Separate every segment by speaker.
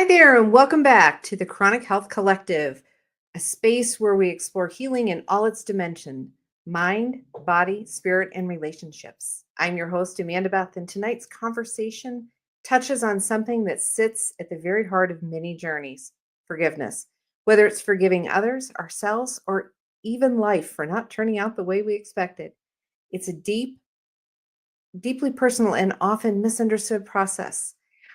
Speaker 1: Hi there, and welcome back to the Chronic Health Collective, a space where we explore healing in all its dimension: mind, body, spirit, and relationships. I'm your host, Amanda Beth, and tonight's conversation touches on something that sits at the very heart of many journeys: forgiveness. Whether it's forgiving others, ourselves, or even life for not turning out the way we expected. It's a deeply personal and often misunderstood process.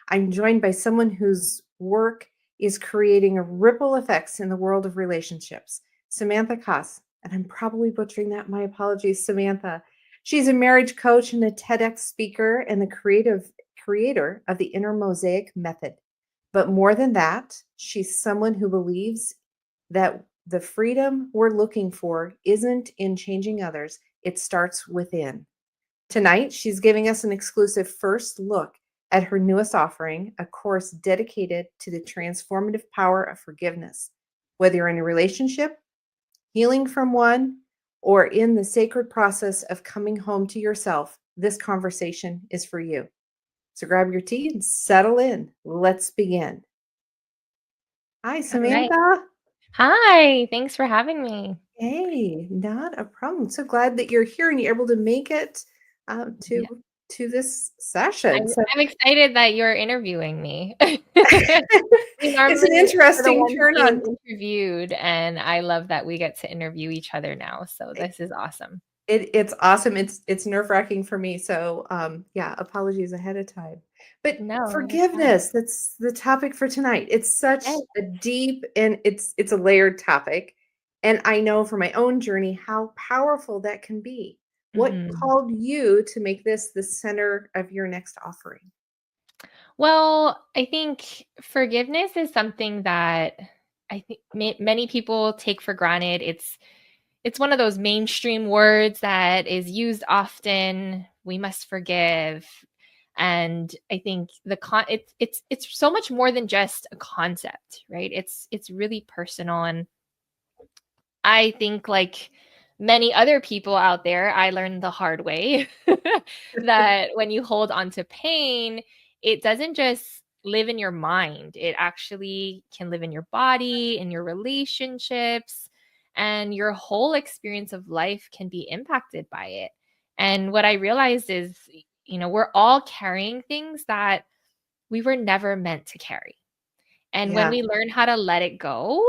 Speaker 1: I'm joined by someone whose work is creating ripple effects in the world of relationships, Samantha Kaaua. And I'm probably butchering that. My apologies, Samantha. She's a marriage coach and a TEDx speaker and the creator of the Inner Mosaic Method. But more than that, she's someone who believes that the freedom we're looking for isn't in changing others, it starts within. Tonight, she's giving us an exclusive first look at her newest offering, a course dedicated to the transformative power of forgiveness. Whether you're in a relationship, healing from one, or in the sacred process of coming home to yourself, this conversation is for you. So grab your tea and settle in. Let's begin. Hi,
Speaker 2: All right.
Speaker 1: Samantha.
Speaker 2: Hi, thanks for having me.
Speaker 1: Hey, not a problem. So glad that you're here and you're able to make it um,
Speaker 2: Yeah.
Speaker 1: to to this session.
Speaker 2: I'm
Speaker 1: So
Speaker 2: I'm excited that you're interviewing me. We
Speaker 1: it's an
Speaker 2: normally are the
Speaker 1: interesting
Speaker 2: ones
Speaker 1: turn
Speaker 2: being
Speaker 1: on.
Speaker 2: interviewed, and I love that we get to interview each other now. So this is awesome.
Speaker 1: It's awesome. It's nerve-wracking for me. So yeah, apologies ahead of time. But
Speaker 2: No, you're fine.
Speaker 1: forgiveness, that's the topic for tonight. It's such
Speaker 2: Yeah.
Speaker 1: a deep and it's a layered topic. And I know from my own journey how powerful that can be. What
Speaker 2: Mhm.
Speaker 1: called you to make this the center of your next offering?
Speaker 2: Well, I think forgiveness is something that I think many people take for granted. It's one of those mainstream words that is used often. We must forgive. And I think it's so much more than just a concept, right? It's really personal. And I think, like many other people out there, I learned the hard way that when you hold on to pain, it doesn't just live in your mind. It actually can live in your body, in your relationships, and your whole experience of life can be impacted by it. And what I realized is, we're all carrying things that we were never meant to carry. And when
Speaker 1: Yeah.
Speaker 2: we learn how to let it go,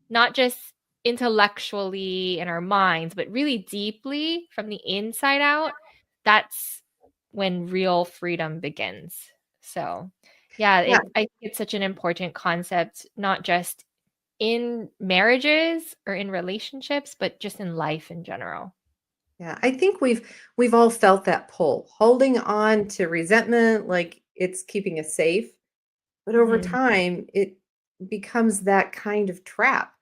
Speaker 2: not just intellectually in our minds, but really deeply from the inside out, that's when real freedom begins. So, yeah,
Speaker 1: Yeah.
Speaker 2: I think it's such an important concept, not just in marriages or in relationships, but just in life in general.
Speaker 1: Yeah, I think we've all felt that pull, holding on to resentment like it's keeping us safe, but over
Speaker 2: Mhm.
Speaker 1: time it becomes that kind of trap.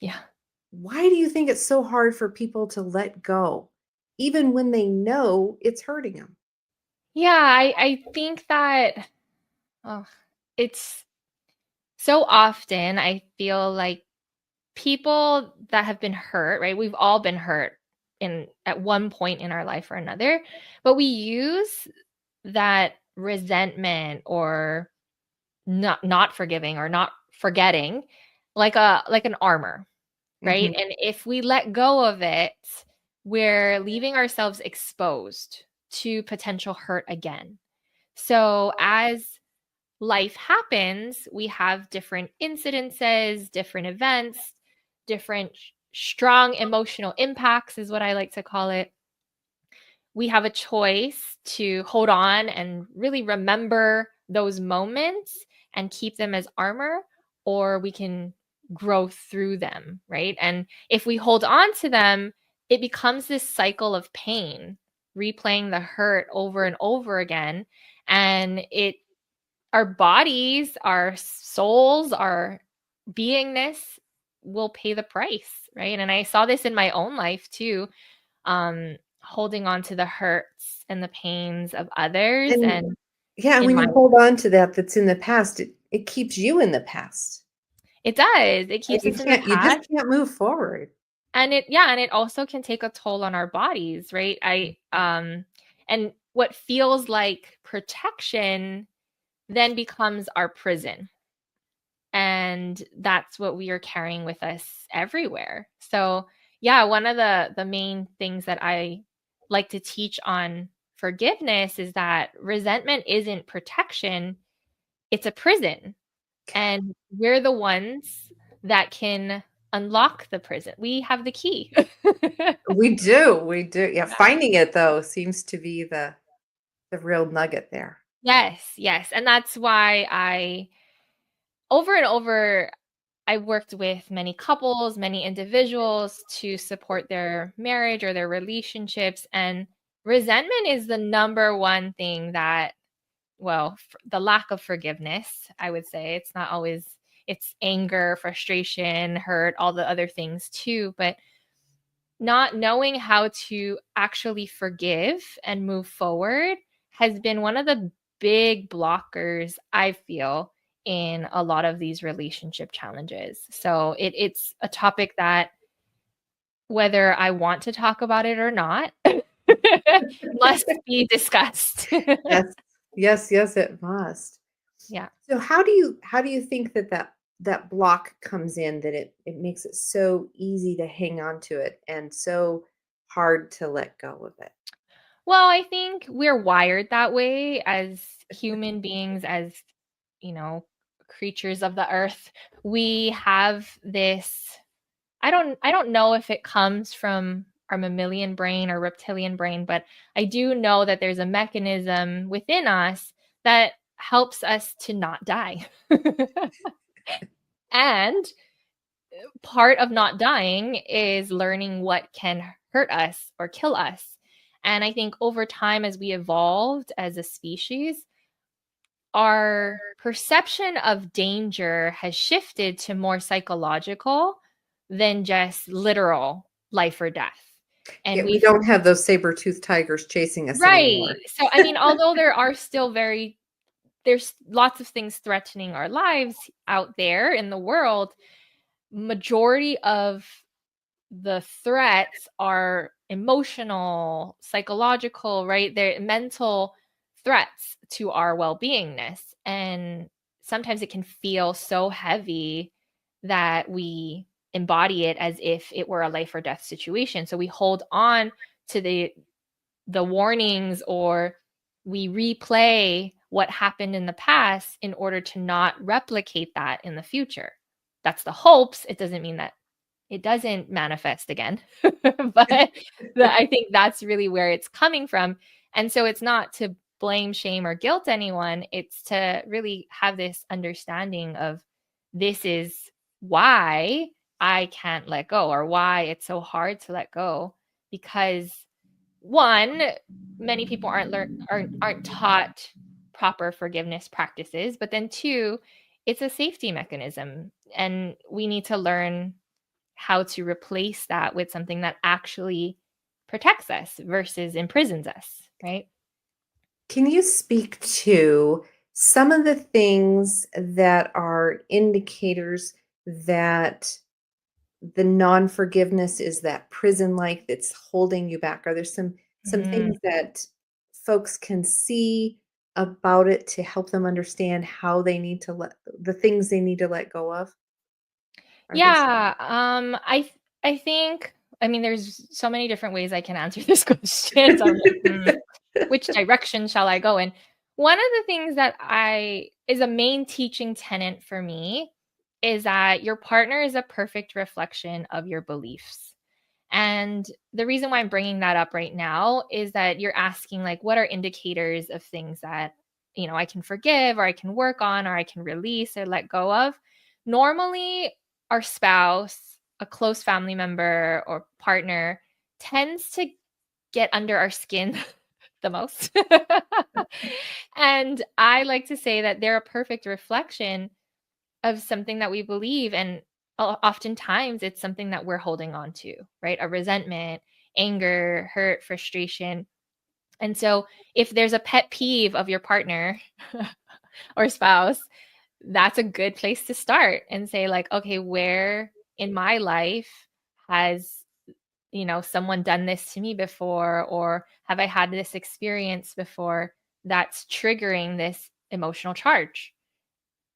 Speaker 2: Yeah.
Speaker 1: Why do you think it's so hard for people to let go, even when they know it's hurting them?
Speaker 2: Yeah, I think that oh, it's so often I feel like people that have been hurt, right? We've all been hurt in at one point in our life or another, but we use that resentment or not forgiving or not forgetting like an armor, right?
Speaker 1: Mhm.
Speaker 2: And if we let go of it, we're leaving ourselves exposed to potential hurt again. So as life happens, we have different incidences, different events, different strong emotional impacts, is what I like to call it. We have a choice to hold on and really remember those moments and keep them as armor, or we can grow through them, right? And if we hold on to them, it becomes this cycle of pain, replaying the hurt over and over again. And our bodies, our souls, our beingness will pay the price, right? And I saw this in my own life too, holding on to the hurts and the pains of others
Speaker 1: And
Speaker 2: and
Speaker 1: yeah,
Speaker 2: in
Speaker 1: when
Speaker 2: my
Speaker 1: you hold on to that that's in the past, it keeps you in the past.
Speaker 2: it does. It
Speaker 1: And
Speaker 2: keeps us in the
Speaker 1: you just
Speaker 2: past.
Speaker 1: can't move forward.
Speaker 2: And it also can take a toll on our bodies, right? And what feels like protection then becomes our prison. And that's what we are carrying with us everywhere. So, yeah, one of the main things that I like to teach on forgiveness is that resentment isn't protection, it's a prison. And we're the ones that can unlock the prison. We have the key.
Speaker 1: We do. We do. Yeah. Finding it though seems to be the real nugget there.
Speaker 2: Yes, yes. And that's why over and over, I worked with many couples, many individuals to support their marriage or their relationships. And resentment is the number one thing that, well, the lack of forgiveness, I would say. It's not always, it's anger, frustration, hurt, all the other things too. But not knowing how to actually forgive and move forward has been one of the big blockers, I feel, in a lot of these relationship challenges. So it's a topic that, whether I want to talk about it or not, must be discussed.
Speaker 1: Yes. Yes, yes, it must.
Speaker 2: Yeah.
Speaker 1: So how do you think that block comes in, that it makes it so easy to hang on to it and so hard to let go of it?
Speaker 2: Well, I think we're wired that way as human beings, as, you know, creatures of the earth. We have this, I don't know if it comes from our mammalian brain or reptilian brain, but I do know that there's a mechanism within us that helps us to not die. And part of not dying is learning what can hurt us or kill us. And I think over time, as we evolved as a species, our perception of danger has shifted to more psychological than just literal life or death.
Speaker 1: Yeah,
Speaker 2: And
Speaker 1: we
Speaker 2: we've,
Speaker 1: don't have those saber-toothed tigers chasing us
Speaker 2: right.
Speaker 1: anymore.
Speaker 2: So, I mean, although there are still there's lots of things threatening our lives out there in the world, majority of the threats are emotional, psychological, right? They're mental threats to our well-beingness. And sometimes it can feel so heavy that we embody it as if it were a life or death situation. So we hold on to the warnings, or we replay what happened in the past in order to not replicate that in the future. That's the hopes. It doesn't mean that it doesn't manifest again. But I think that's really where it's coming from. And so it's not to blame, shame, or guilt anyone. It's to really have this understanding of, this is why I can't let go, or why it's so hard to let go. Because one, many people aren't taught proper forgiveness practices, but then two, it's a safety mechanism, and we need to learn how to replace that with something that actually protects us versus imprisons us, right?
Speaker 1: Can you speak to some of the things that are indicators that the non-forgiveness is that prison-like that's holding you back? Are there some
Speaker 2: Mhm.
Speaker 1: things that folks can see about it to help them understand how they need to let the things they need to let go of? Are there some?
Speaker 2: Yeah, I think, I mean, there's so many different ways I can answer this question. So I'm like, which direction shall I go in? One of the things that I is a main teaching tenet for me is that your partner is a perfect reflection of your beliefs. And the reason why I'm bringing that up right now is that you're asking, like, what are indicators of things that, I can forgive, or I can work on, or I can release or let go of? Normally, our spouse, a close family member or partner, tends to get under our skin the most. And I like to say that they're a perfect reflection of something that we believe. And oftentimes it's something that we're holding on to, right? A resentment, anger, hurt, frustration. And so if there's a pet peeve of your partner or spouse, that's a good place to start and say, like, okay, where in my life has, someone done this to me before, or have I had this experience before that's triggering this emotional charge?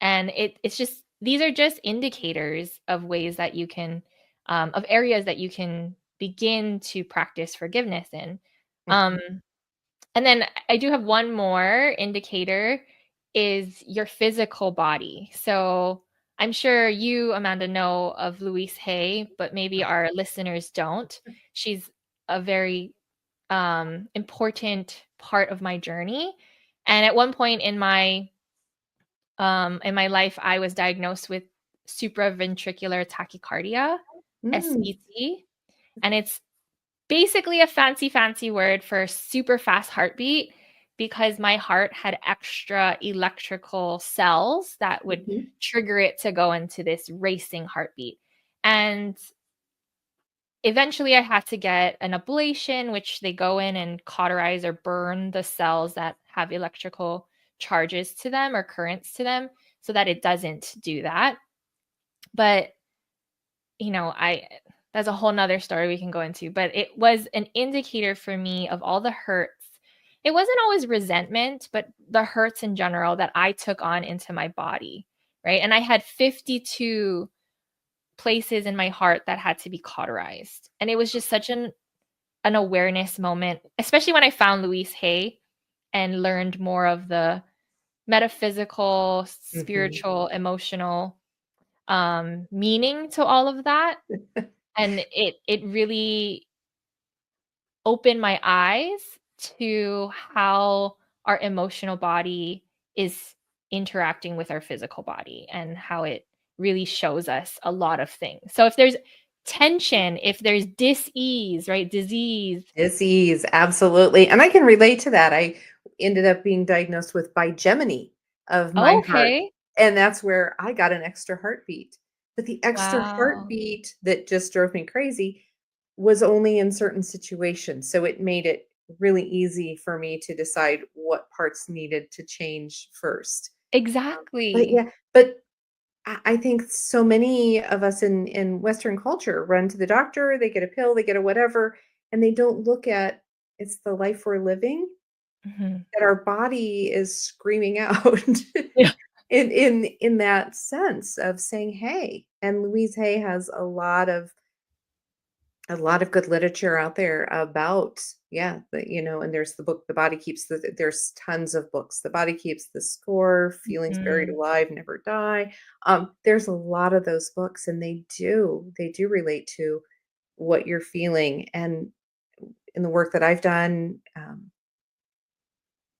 Speaker 2: And it's just these are just indicators of ways that you can, of areas that you can begin to practice forgiveness in.
Speaker 1: Mhm.
Speaker 2: And then I do have one more indicator is your physical body. So I'm sure you, Amanda, know of Louise Hay, but maybe our listeners don't. She's a very important part of my journey. And at one point in my life, I was diagnosed with supraventricular tachycardia,
Speaker 1: Mm.
Speaker 2: SVT, and it's basically a fancy word for super fast heartbeat because my heart had extra electrical cells that would
Speaker 1: Mhm.
Speaker 2: trigger it to go into this racing heartbeat. And eventually I had to get an ablation, which they go in and cauterize or burn the cells that have electrical charges to them or currents to them so that it doesn't do that. But I that's a whole nother story we can go into, but it was an indicator for me of all the hurts. It wasn't always resentment, but the hurts in general that I took on into my body, right? And I had 52 places in my heart that had to be cauterized. And it was just such an awareness moment, especially when I found Louise Hay and learned more of the metaphysical,
Speaker 1: Mhm.
Speaker 2: spiritual, emotional meaning to all of that. And it really opened my eyes to how our emotional body is interacting with our physical body and how it really shows us a lot of things. So if there's tension, if there's dis-ease, right, disease.
Speaker 1: Disease, absolutely, and I can relate to that. I ended up being diagnosed with bigeminy of my heart,
Speaker 2: Okay.
Speaker 1: and that's where I got an extra heartbeat. But the extra
Speaker 2: Wow.
Speaker 1: heartbeat that just drove me crazy was only in certain situations, so it made it really easy for me to decide what parts needed to change first. But
Speaker 2: Exactly.
Speaker 1: yeah, but I think so many of us in Western culture run to the doctor, they get a pill, they get a whatever, and they don't look at it's the life we're living
Speaker 2: Mhm.
Speaker 1: that our body is screaming out
Speaker 2: Yeah.
Speaker 1: in that sense of saying, "Hey." And Louise Hay has a lot of good literature out there about yeah and there's the book the body keeps there's tons of books, the body keeps the score, feelings buried
Speaker 2: Mhm.
Speaker 1: alive never die. There's a lot of those books, and they do relate to what you're feeling. And in the work that I've done,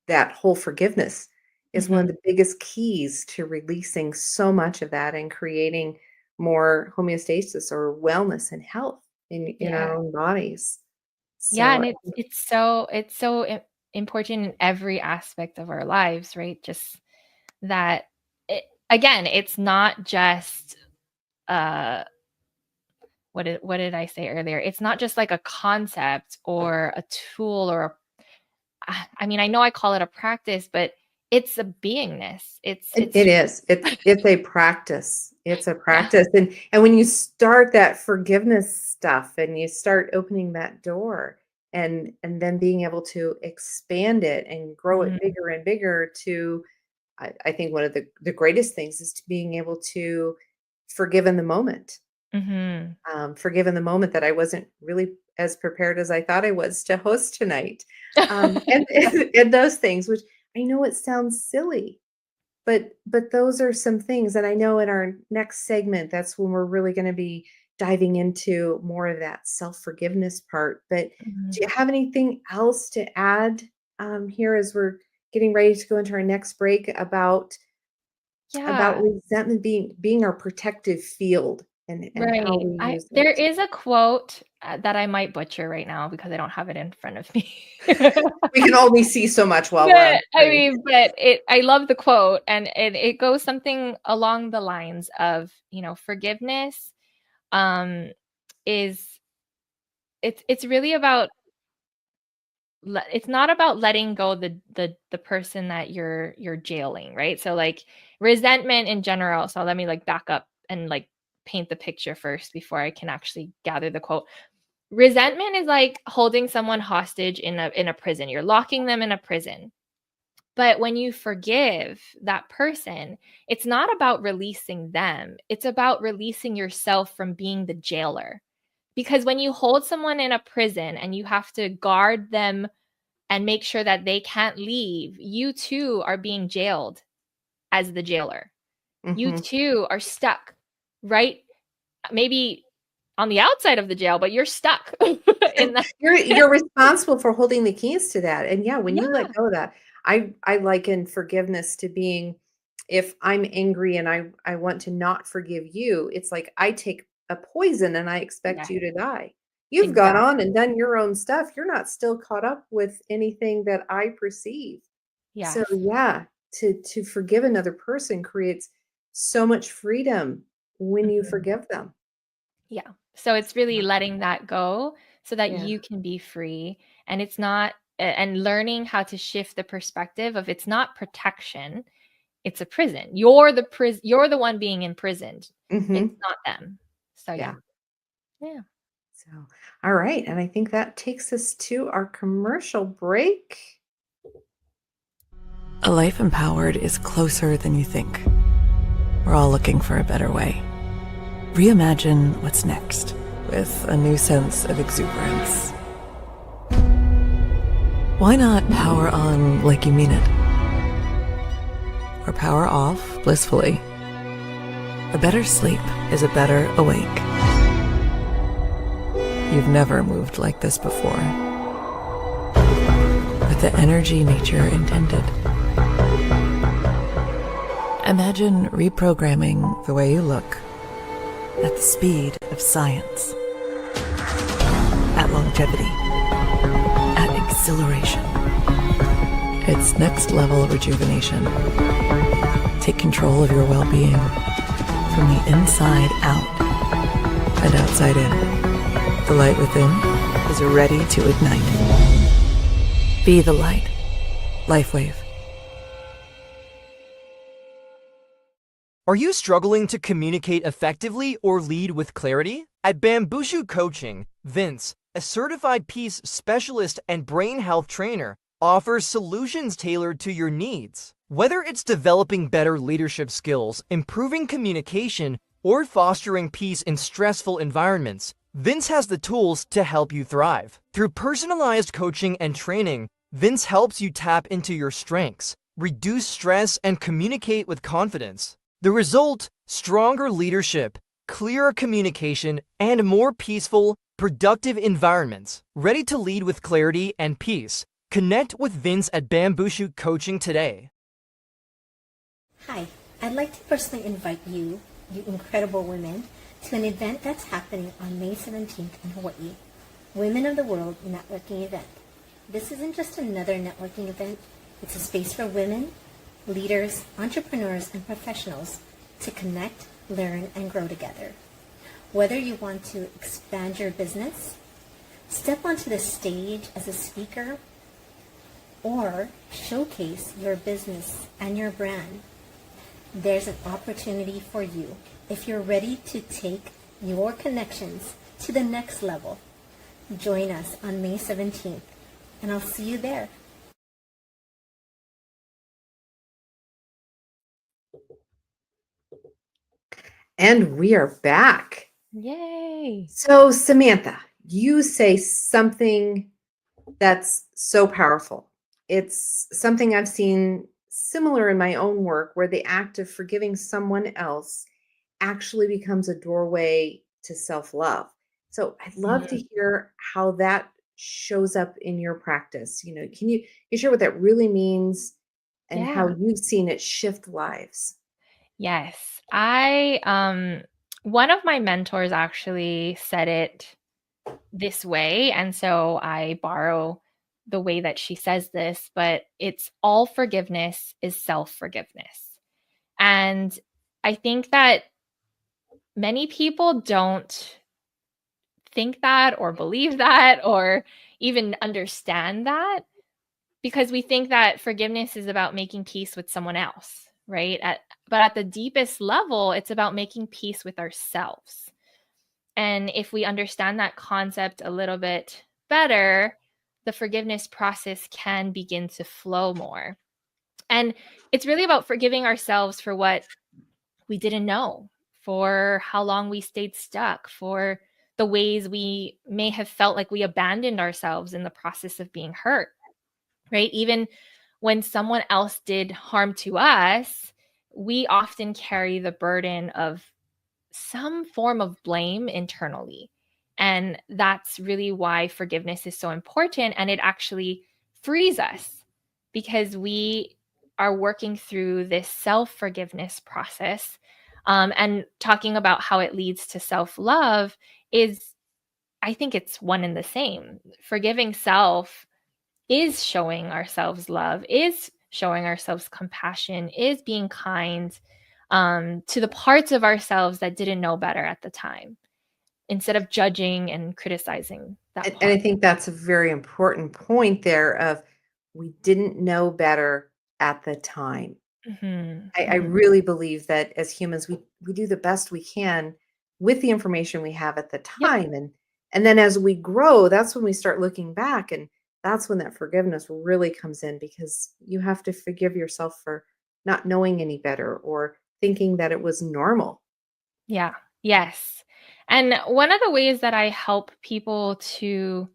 Speaker 1: that whole forgiveness is one of
Speaker 2: Mhm.
Speaker 1: the biggest keys to releasing so much of that and creating more homeostasis or wellness and health in our
Speaker 2: Yeah.
Speaker 1: own bodies.
Speaker 2: Yeah,
Speaker 1: So
Speaker 2: and it's so important in every aspect of our lives, right? Just that it, again, it's not just uh what did I say earlier? It's not just like a concept or a tool or I mean, I know I call it a practice, but it's a beingness.
Speaker 1: it is. It's a practice. It's a
Speaker 2: Yeah.
Speaker 1: practice. And when you start that forgiveness stuff and you start opening that door and then being able to expand it and grow it
Speaker 2: Mhm.
Speaker 1: bigger and bigger to I think one of the greatest things is to being able to forgive in the moment.
Speaker 2: Mhm.
Speaker 1: Forgive in the moment that I wasn't really as prepared as I thought I was to host tonight. And,
Speaker 2: Yeah.
Speaker 1: and those things, which I know it sounds silly, but those are some things. And I know in our next segment, that's when we're really going to be diving into more of that self-forgiveness part. But
Speaker 2: Mhm.
Speaker 1: do you have anything else to add here as we're getting ready to go into our next break about
Speaker 2: Yeah.
Speaker 1: resentment being our protective field and how
Speaker 2: Right.
Speaker 1: we
Speaker 2: I
Speaker 1: use
Speaker 2: there
Speaker 1: it?
Speaker 2: is a quote, that I might butcher right now because I don't have it in front of me.
Speaker 1: We can only see so much while we're on
Speaker 2: But, I
Speaker 1: screen.
Speaker 2: mean, but I love the quote, and it goes something along the lines of, forgiveness, um, is it's really about it's not about letting go the person that you're jailing, right? So, like, resentment in general, so let me, like, back up and, like, paint the picture first before I can actually gather the quote. Resentment is like holding someone hostage in a prison. You're locking them in a prison. But when you forgive that person, it's not about releasing them. It's about releasing yourself from being the jailer. Because when you hold someone in a prison and you have to guard them and make sure that they can't leave, you too are being jailed as the jailer. You
Speaker 1: Mm-hmm.
Speaker 2: too are stuck, right? Maybe on the outside of the jail, but you're stuck in the
Speaker 1: You're responsible for holding the keys to that. And yeah, when you let
Speaker 2: Yeah.
Speaker 1: go of that, I liken forgiveness to being, if I'm angry and I want to not forgive you, it's like I take a poison and I expect
Speaker 2: Yes,
Speaker 1: you to die. You've gone on
Speaker 2: exactly.
Speaker 1: and done your own stuff. You're not still caught up with anything that I perceive. So
Speaker 2: Yes.
Speaker 1: yeah, to forgive another person creates so much freedom when you
Speaker 2: Mhm.
Speaker 1: forgive them.
Speaker 2: Yeah. So it's really letting that go so that
Speaker 1: Yeah.
Speaker 2: you can be free. And it's not, and learning how to shift the perspective of it's not protection, it's a prison. You're the one being imprisoned. It's
Speaker 1: Hmm.
Speaker 2: not them. So yeah.
Speaker 1: Yeah.
Speaker 2: Yeah.
Speaker 1: So, all right. And I think that takes us to our commercial break.
Speaker 3: A life empowered is closer than you think. We're all looking for a better way. Reimagine what's next with a new sense of exuberance. Why not power on like you mean it? Or power off blissfully? A better sleep is a better awake. You've never moved like this before. With the energy nature intended. Imagine reprogramming the way you look at the speed of science, at longevity, at exhilaration. It's next level rejuvenation. Take control of your well-being from the inside out and outside in. The light within is ready to ignite. Be the light. LifeWave.
Speaker 4: Are you struggling to communicate effectively or lead with clarity? At Bambushu Coaching, Vince, a certified peace specialist and brain health trainer, offers solutions tailored to your needs. Whether it's developing better leadership skills, improving communication, or fostering peace in stressful environments, Vince has the tools to help you thrive. Through personalized coaching and training, Vince helps you tap into your strengths, reduce stress, and communicate with confidence. The result: stronger leadership, clearer communication, and more peaceful, productive environments. Ready to lead with clarity and peace? Connect with Vince at Bambushu Coaching today.
Speaker 5: Hi, I'd like to personally invite you, you incredible women, to an event that's happening on May 17th in Hawaii, Women of the World Networking Event. This isn't just another networking event, it's a space for women, leaders, entrepreneurs, and professionals to connect, learn, and grow together. Whether you want to expand your business, step onto the stage as a speaker, or showcase your business and your brand, there's an opportunity for you if you're ready to take your connections to the next level. Join us on May 17th, and I'll see you there.
Speaker 1: And we are back.
Speaker 2: Yay.
Speaker 1: So, Samantha, you say something that's so powerful. It's something I've seen similar in my own work, where the act of forgiving someone else actually becomes a doorway to self-love. So I'd love to
Speaker 2: Mhm.
Speaker 1: hear how that shows up in your practice. Can you share what that really means and how
Speaker 2: Yeah.
Speaker 1: you've seen it shift lives?
Speaker 2: Yes. One of my mentors actually said it this way, and so I borrow the way that she says this, but it's all forgiveness is self-forgiveness. And I think that many people don't think that or believe that or even understand that, because we think that forgiveness is about making peace with someone else, right? But at the deepest level, it's about making peace with ourselves. And if we understand that concept a little bit better, the forgiveness process can begin to flow more. And it's really about forgiving ourselves for what we didn't know, for how long we stayed stuck, for the ways we may have felt like we abandoned ourselves in the process of being hurt, right? Even when someone else did harm to us, we often carry the burden of some form of blame internally. And that's really why forgiveness is so important. And it actually frees us because we are working through this self forgiveness process. And talking about how it leads to self love is, I think it's one and the same. Forgiving self is showing ourselves love, is showing ourselves compassion, is being kind to the parts of ourselves that didn't know better at the time, instead of judging and criticizing that
Speaker 1: And I
Speaker 2: part.
Speaker 1: think that's a very important point there of we didn't know better at the time.
Speaker 2: Mhm,
Speaker 1: I
Speaker 2: mhm.
Speaker 1: really believe that as humans, we do the best we can with the information we have at the
Speaker 2: Yep.
Speaker 1: time, and then as we grow, that's when we start looking back, and that's when that forgiveness really comes in because you have to forgive yourself for not knowing any better or thinking that it was normal.
Speaker 2: Yeah. Yes. And one of the ways that I help people to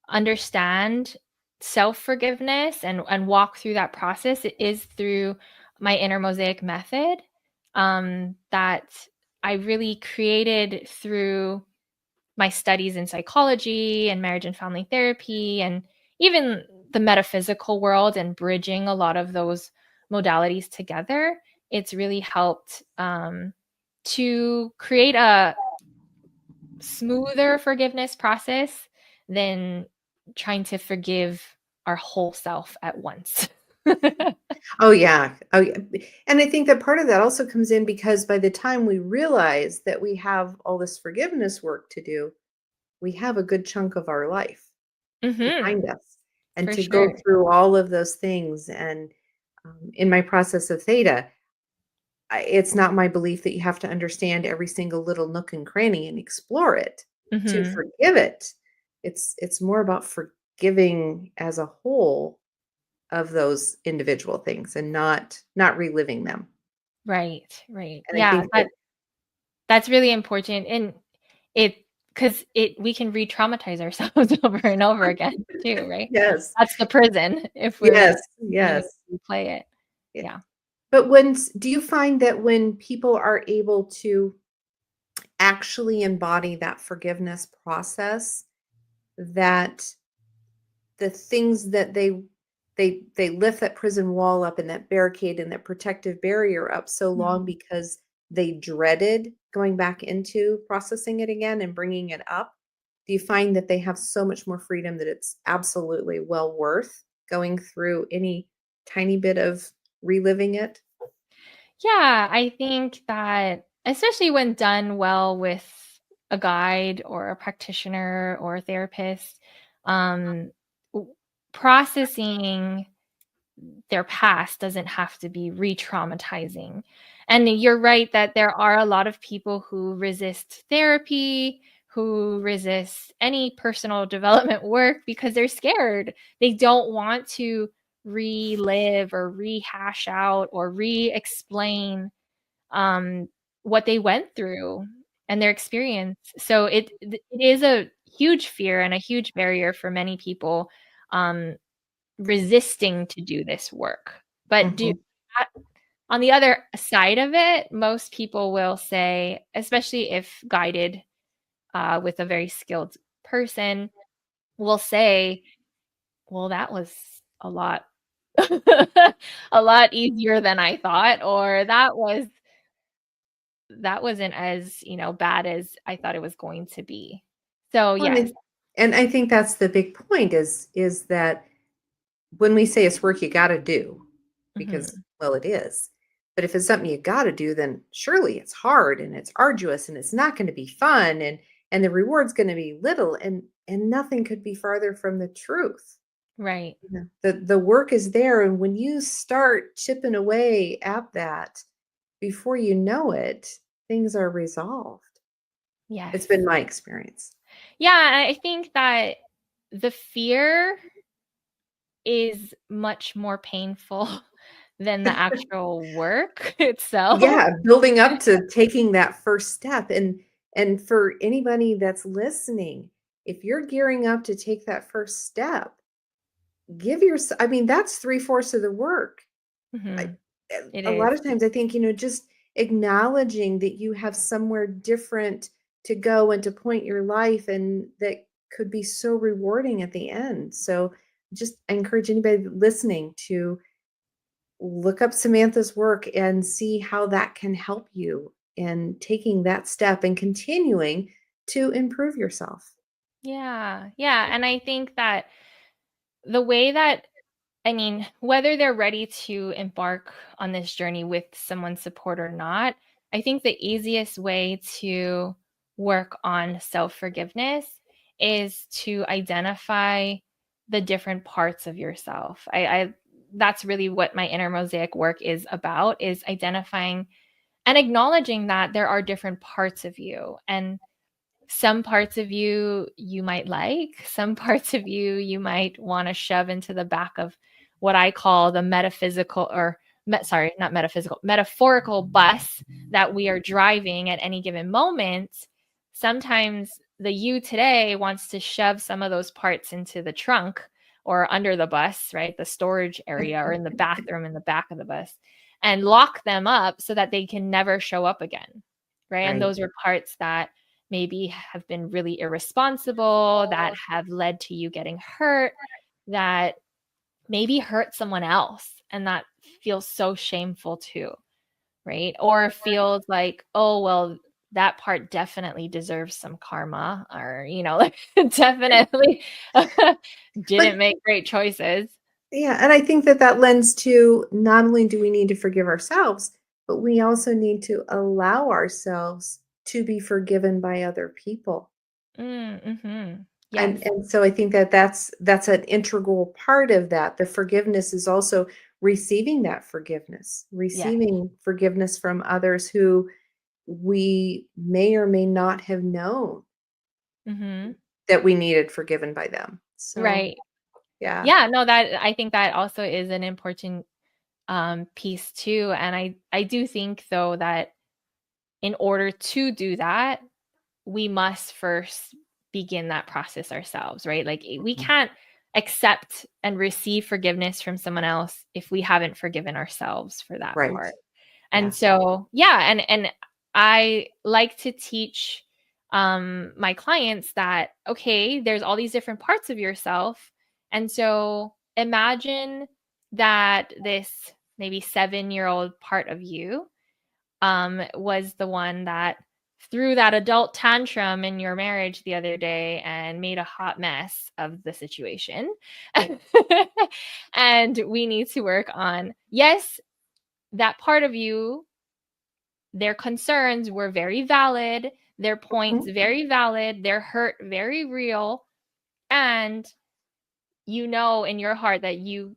Speaker 2: understand self-forgiveness and walk through that process is through my inner mosaic method, that I really created through my studies in psychology and marriage and family therapy, and even the metaphysical world, and bridging a lot of those modalities together. It's really helped to create a smoother forgiveness process than trying to forgive our whole self at once.
Speaker 1: Oh, yeah. Oh, yeah. And I think that part of that also comes in because by the time we realize that we have all this forgiveness work to do, we have a good chunk of our life
Speaker 2: Hmm.
Speaker 1: behind us. And
Speaker 2: For
Speaker 1: to go
Speaker 2: sure.
Speaker 1: through all of those things and in my process of theta, it's not my belief that you have to understand every single little nook and cranny and explore it to
Speaker 2: Hmm.
Speaker 1: forgive it. It's more about forgiving as a whole of those individual things and not reliving them.
Speaker 2: Right, right.
Speaker 1: And I
Speaker 2: Yeah,
Speaker 1: think that
Speaker 2: that's really important. And it, because it we can re-traumatize ourselves over and over again too, right?
Speaker 1: yes,
Speaker 2: That's the prison if we're
Speaker 1: yes,
Speaker 2: continuing
Speaker 1: yes.
Speaker 2: to play it.
Speaker 1: Yeah.
Speaker 2: Yeah.
Speaker 1: But do you find that when people are able to actually embody that forgiveness process, that the things that they lift that prison wall up and that barricade and that protective barrier up so long
Speaker 2: Mhm.
Speaker 1: because they dreaded going back into processing it again and bringing it up? Do you find that they have so much more freedom that it's absolutely well worth going through any tiny bit of reliving it?
Speaker 2: Yeah, I think that especially when done well with a guide or a practitioner or a therapist, um, w- processing their past doesn't have to be re-traumatizing. And you're right that there are a lot of people who resist therapy, who resist any personal development work because they're scared. They don't want to relive or rehash out or re-explain um, what they went through and their experience. So it is a huge fear and a huge barrier for many people, um, resisting to do this work. But
Speaker 1: Mhm.
Speaker 2: on the other side of it, most people will say, especially if guided with a very skilled person, will say, "Well, that was a lot, a lot easier than I thought," or that wasn't as bad as I thought it was going to be. So
Speaker 1: Well,
Speaker 2: yes.
Speaker 1: and I think that's the big point is that when we say it's work you gotta do, because,
Speaker 2: Mhm.
Speaker 1: well, it is, but if it's something you gotta do, then surely it's hard and it's arduous and it's not gonna be fun and the reward's gonna be little and nothing could be farther from the truth.
Speaker 2: Right.
Speaker 1: Yeah. The work is there, and when you start chipping away at that, before you know it, things are resolved. It's
Speaker 2: Yes.
Speaker 1: been my experience.
Speaker 2: Yeah, I think that the fear is much more painful than the actual work itself.
Speaker 1: Yeah, building up to taking that first step. And for anybody that's listening, if you're gearing up to take that first step, give yourself, I mean, that's 3/4 of the work. I,
Speaker 2: Mhm. It
Speaker 1: a lot
Speaker 2: is.
Speaker 1: of times I think, just acknowledging that you have somewhere different to go and to point your life, and that could be so rewarding at the end. So just I encourage anybody listening to look up Samantha's work and see how that can help you in taking that step and continuing to improve yourself.
Speaker 2: Yeah. Yeah. And I think that the way that, I mean, whether they're ready to embark on this journey with someone's support or not, I think the easiest way to work on self forgiveness is to identify the different parts of yourself. I that's really what my inner mosaic work is about, is identifying and acknowledging that there are different parts of you, and some parts of you might like, some parts of you might want to shove into the back of what I call the metaphysical, or sorry, not metaphysical, metaphorical bus that we are driving at any given moment. Sometimes the you today wants to shove some of those parts into the trunk or under the bus, right? The storage area, or in the bathroom in the back of the bus, and lock them up so that they can never show up again. Right. And
Speaker 1: Right.
Speaker 2: those are parts that maybe have been really irresponsible, that have led to you getting hurt, that maybe hurt someone else. And that feels so shameful too, right? Or feels like, oh, well, that part definitely deserves some karma, or, like definitely
Speaker 1: But
Speaker 2: didn't make great choices.
Speaker 1: yeah, and I think that that lends to, not only do we need to forgive ourselves, but we also need to allow ourselves to be forgiven by other people.
Speaker 2: Mm-hmm.
Speaker 1: And
Speaker 2: Yes.
Speaker 1: so I think that that's an integral part of that. The forgiveness is also receiving that forgiveness,
Speaker 2: Yes.
Speaker 1: receiving forgiveness from others who we may or may not have known
Speaker 2: Mm-hmm.
Speaker 1: that we needed forgiven by them. So,
Speaker 2: Right.
Speaker 1: yeah.
Speaker 2: Yeah. No, that I think that also is an important piece too. And I do think though that in order to do that, we must first begin that process ourselves, right? Like we
Speaker 1: Mhm.
Speaker 2: can't accept and receive forgiveness from someone else if we haven't forgiven ourselves for that
Speaker 1: Right.
Speaker 2: part. And
Speaker 1: Yeah.
Speaker 2: so, yeah, and I like to teach my clients that, okay, there's all these different parts of yourself. And so imagine that this maybe 7-year-old part of you was the one that threw that adult tantrum in your marriage the other day and made a hot mess of the situation. And we need to work on, yes, that part of you, their concerns were very valid, their points
Speaker 1: Mhm.
Speaker 2: very valid, their hurt very real. And you know in your heart that you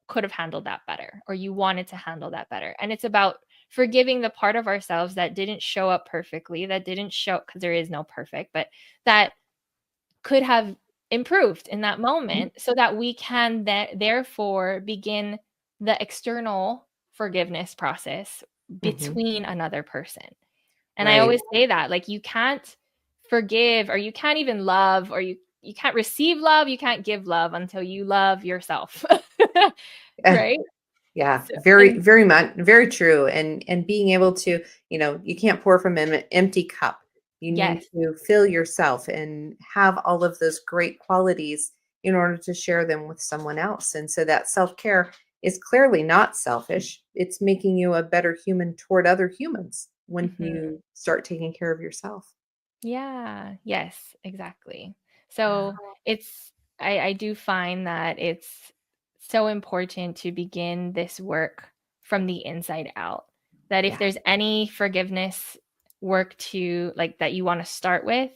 Speaker 2: could have handled that better, or you wanted to handle that better. And it's about forgiving the part of ourselves that didn't show up perfectly, that didn't show, because there is no perfect, but that could have improved in that
Speaker 1: Mhm.
Speaker 2: moment, so that we can therefore begin the external forgiveness process
Speaker 1: Mhm.
Speaker 2: between another person. And I
Speaker 1: Right.
Speaker 2: always say that, like, you can't forgive, or you can't even love, or you can't receive love, you can't give love until you love yourself. Right?
Speaker 1: Yeah,
Speaker 2: So,
Speaker 1: very,
Speaker 2: and
Speaker 1: very much, very true. And being able to, you can't pour from an empty cup. You need
Speaker 2: yes.
Speaker 1: to fill yourself and have all of those great qualities in order to share them with someone else. And so that self-care is clearly not selfish. It's making you a better human toward other humans when
Speaker 2: Mhm.
Speaker 1: you start taking care of yourself.
Speaker 2: Yeah. Yes, exactly. So it's, I do find that it's so important to begin this work from the inside out. That if
Speaker 1: Yeah.
Speaker 2: there's any forgiveness work to, like, that you want to start with,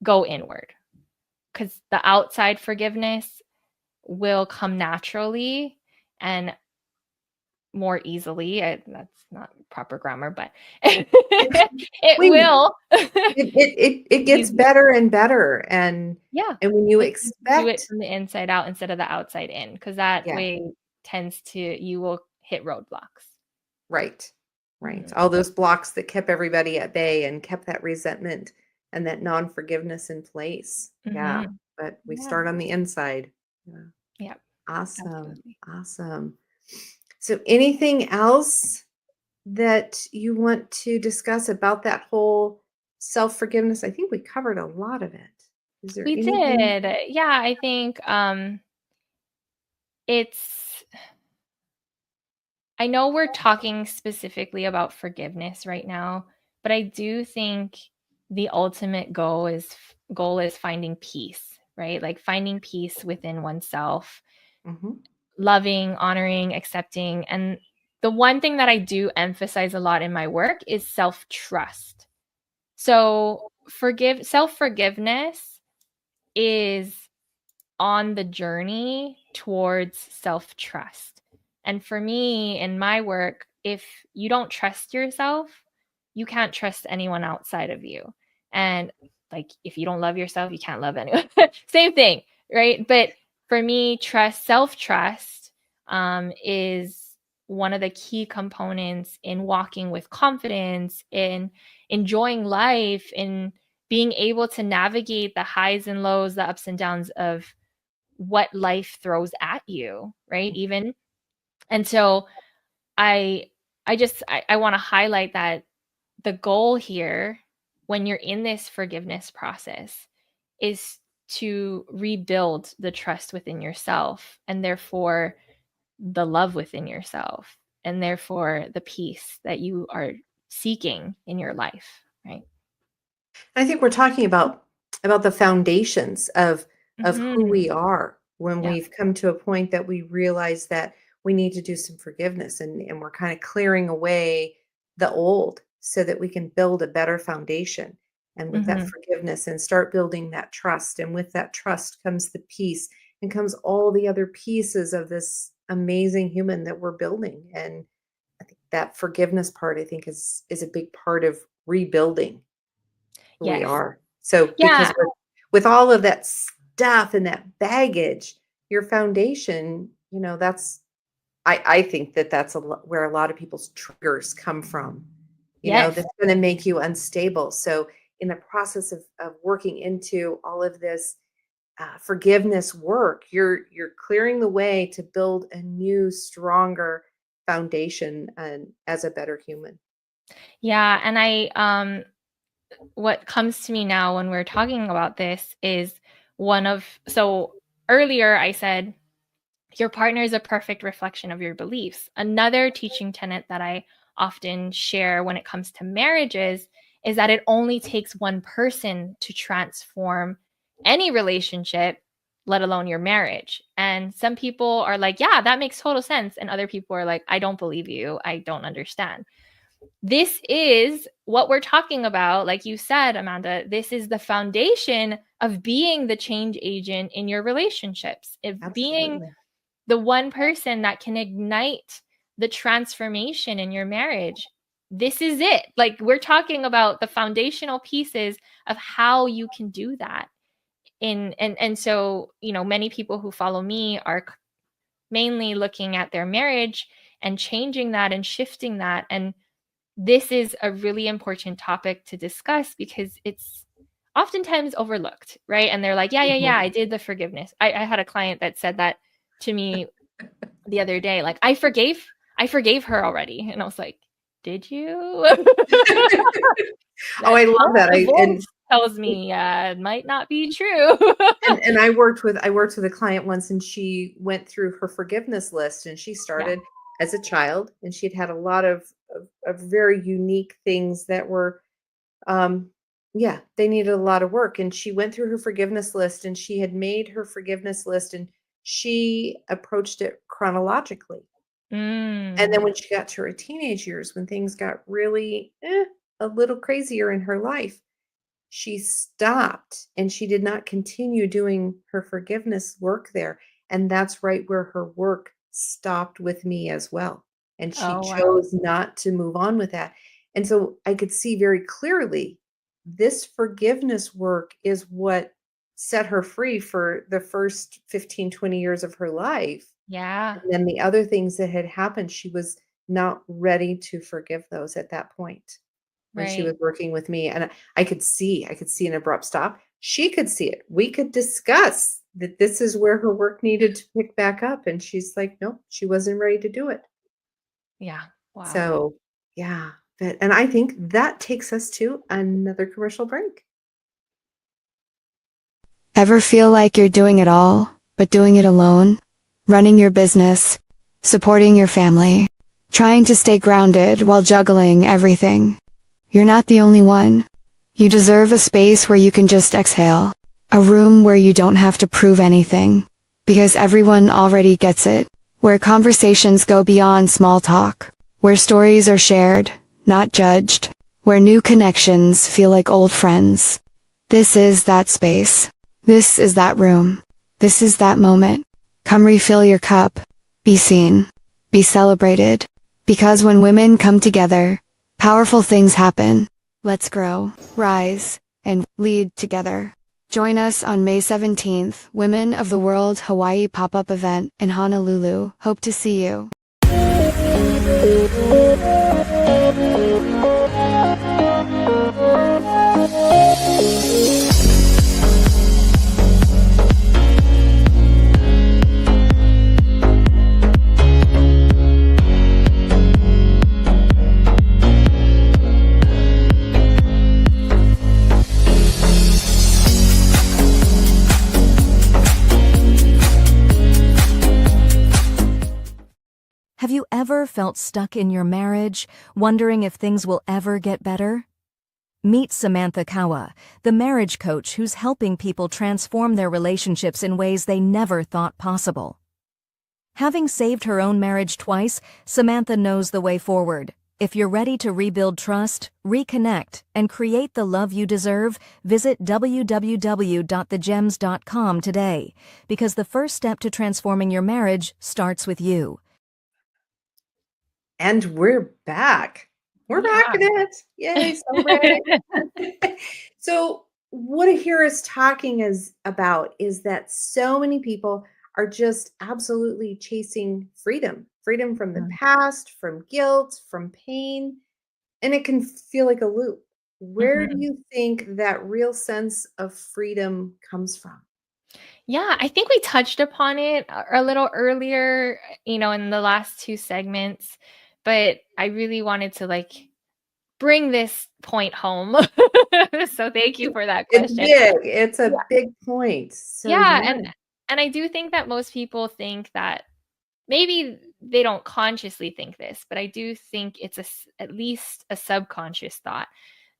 Speaker 2: go inward. Because the outside forgiveness will come naturally and more easily. That's not proper grammar, but it
Speaker 1: We
Speaker 2: will.
Speaker 1: it gets
Speaker 2: Easier.
Speaker 1: better and better.
Speaker 2: Yeah.
Speaker 1: And when you
Speaker 2: When you do it
Speaker 1: expect,
Speaker 2: from the inside out instead of the outside in, because that
Speaker 1: yeah.
Speaker 2: way tends to, you will hit roadblocks.
Speaker 1: Right. All those blocks that kept everybody at bay and kept that resentment and that non-forgiveness in place. Yeah.
Speaker 2: Mm-hmm.
Speaker 1: But we
Speaker 2: Yeah.
Speaker 1: start on the inside. Yeah.
Speaker 2: Yeah.
Speaker 1: Awesome.
Speaker 2: Absolutely.
Speaker 1: Awesome. So anything else that you want to discuss about that whole self-forgiveness? I think we covered a lot of it. Is there
Speaker 2: We
Speaker 1: anything?
Speaker 2: did. Yeah, I think it's I know we're talking specifically about forgiveness right now, but I do think the ultimate goal is finding peace, right? Like finding peace within oneself,
Speaker 1: Mhm.
Speaker 2: loving, honoring, accepting. And the one thing that I do emphasize a lot in my work is self-trust. So, self-forgiveness is on the journey towards self-trust. And for me, in my work, if you don't trust yourself, you can't trust anyone outside of you. And like, if you don't love yourself, you can't love anyone. Same thing, right? But for me, self-trust is one of the key components in walking with confidence, in enjoying life, in being able to navigate the highs and lows, the ups and downs of what life throws at you, right? Even. And so I want to highlight that the goal here when you're in this forgiveness process is to rebuild the trust within yourself, and therefore the love within yourself, and therefore the peace that you are seeking in your life, right?
Speaker 1: I think we're talking about the foundations of who
Speaker 2: Mm-hmm.
Speaker 1: we are when
Speaker 2: Yeah.
Speaker 1: we've come to a point that we realize that we need to do some forgiveness, and we're kind of clearing away the old so that we can build a better foundation. And with that
Speaker 2: Mm-hmm.
Speaker 1: forgiveness and start building that trust. And with that trust comes the peace and comes all the other pieces of this amazing human that we're building. And I think that forgiveness part, I think, is a big part of rebuilding who we
Speaker 2: Yes.
Speaker 1: are. So because
Speaker 2: Yeah.
Speaker 1: with all of that stuff and that baggage, your foundation, that's I think that's where a lot of people's triggers come from.
Speaker 2: Yes.
Speaker 1: That's going to make you unstable. So in the process of working into all of this forgiveness work, you're clearing the way to build a new, stronger foundation and as a better human.
Speaker 2: Yeah. And what comes to me now when we're talking about this is so earlier I said, your partner is a perfect reflection of your beliefs. Another teaching tenet that I often share when it comes to marriages is that it only takes one person to transform any relationship, let alone your marriage. And some people are like, yeah, that makes total sense. And other people are like, I don't believe you. I don't understand. This is what we're talking about. Like you said, Amanda, this is the foundation of being the change agent in your relationships, of being
Speaker 1: Absolutely.
Speaker 2: the one person that can ignite the transformation in your marriage. This is it. Like, we're talking about the foundational pieces of how you can do that. And so, many people who follow me are mainly looking at their marriage and changing that and shifting that. And this is a really important topic to discuss because it's oftentimes overlooked, right? And they're like, yeah,
Speaker 1: Mhm.
Speaker 2: I did the forgiveness. I had a client that said that to me the other day, like, I forgave her already. And I was like, did you?
Speaker 1: Oh, I love that.
Speaker 2: The
Speaker 1: I
Speaker 2: voice tells me it might not be true.
Speaker 1: and I worked with a client once, and she went through her forgiveness list, and she
Speaker 2: Yeah.
Speaker 1: started as a child, and she'd had a lot of very unique things that were yeah, they needed a lot of work. And she went through her forgiveness list, and she had made her forgiveness list, and she approached it chronologically. And then
Speaker 2: Mm.
Speaker 1: when she got to her teenage years, when things got really a little crazier in her life, she stopped and she did not continue doing her forgiveness work there. And that's right where her work stopped with me as well. And she
Speaker 2: Oh, wow.
Speaker 1: chose not to move on with that. And so I could see very clearly this forgiveness work is what set her free for the first 15, 20 years of her life.
Speaker 2: Yeah.
Speaker 1: And then the other things that had happened, she was not ready to forgive those at that point when she
Speaker 2: Right.
Speaker 1: was working with me. And I could see an abrupt stop. She could see it. We could discuss that this is where her work needed to pick back up. And she's like, nope, she wasn't ready to do it.
Speaker 2: Yeah. Wow.
Speaker 1: So, yeah. And I think that takes us to another commercial break.
Speaker 6: Ever feel like you're doing it all, but doing it alone? Running your business, supporting your family, trying to stay grounded while juggling everything. You're not the only one. You deserve a space where you can just exhale. A room where you don't have to prove anything. Because everyone already gets it. Where conversations go beyond small talk. Where stories are shared, not judged. Where new connections feel like old friends. This is that space. This is that room. This is that moment. Come refill your cup. Be seen. Be celebrated. Because when women come together, powerful things happen. Let's grow, rise, and lead together. Join us on May 17th, Women of the World Hawaii pop-up event in Honolulu. Hope to see you.
Speaker 7: Have you ever felt stuck in your marriage, wondering if things will ever get better? Meet Samantha Kaaua, the marriage coach who's helping people transform their relationships in ways they never thought possible. Having saved her own marriage twice, Samantha knows the way forward. If you're ready to rebuild trust, reconnect, and create the love you deserve, visit www.thegems.com today, because the first step to transforming your marriage starts with you.
Speaker 1: And we're back. We're back in it. Yay, celebrate. So, what I hear us talking about is that so many people are just absolutely chasing freedom from the past, from guilt, from pain, and it can feel like a loop. Where do
Speaker 2: Mhm.
Speaker 1: you think that real sense of freedom comes from?
Speaker 2: Yeah, I think we touched upon it a little earlier, in the last two segments, but I really wanted to bring this point home. So thank you for that
Speaker 1: It's
Speaker 2: question.
Speaker 1: big. It's
Speaker 2: Yeah.
Speaker 1: a big point. So,
Speaker 2: Yeah,
Speaker 1: yeah.
Speaker 2: and I do think that most people think that maybe they don't consciously think this, but I do think it's at least a subconscious thought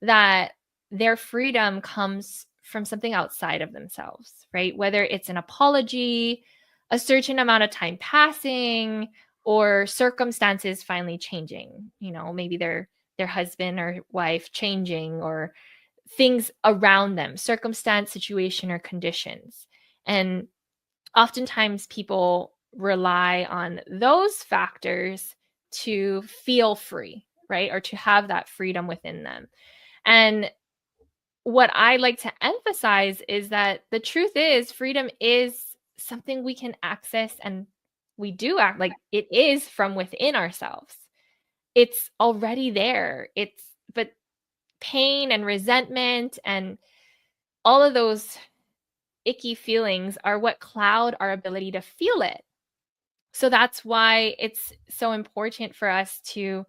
Speaker 2: that their freedom comes from something outside of themselves, right? Whether it's an apology, a certain amount of time passing, or circumstances finally changing. Maybe their husband or wife changing, or things around them, circumstance, situation, or conditions. And oftentimes people rely on those factors to feel free, right? Or to have that freedom within them. And what I like to emphasize is that the truth is, freedom is something we can access, and we do act like it is from within ourselves. It's already there. But pain and resentment and all of those icky feelings are what cloud our ability to feel it. So that's why it's so important for us to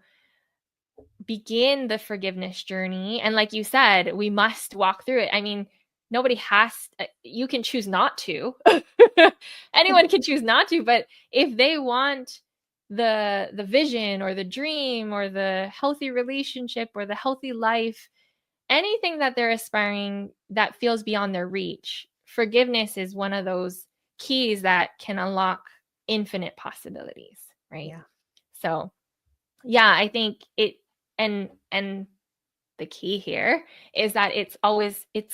Speaker 2: begin the forgiveness journey. And like you said, we must walk through it. I mean, nobody has, you can choose not to. Anyone can choose not to, but if they want the vision or the dream or the healthy relationship or the healthy life, anything that they're aspiring that feels beyond their reach, forgiveness is one of those keys that can unlock infinite possibilities, right?
Speaker 1: Yeah.
Speaker 2: So, yeah, I think and the key here is that it's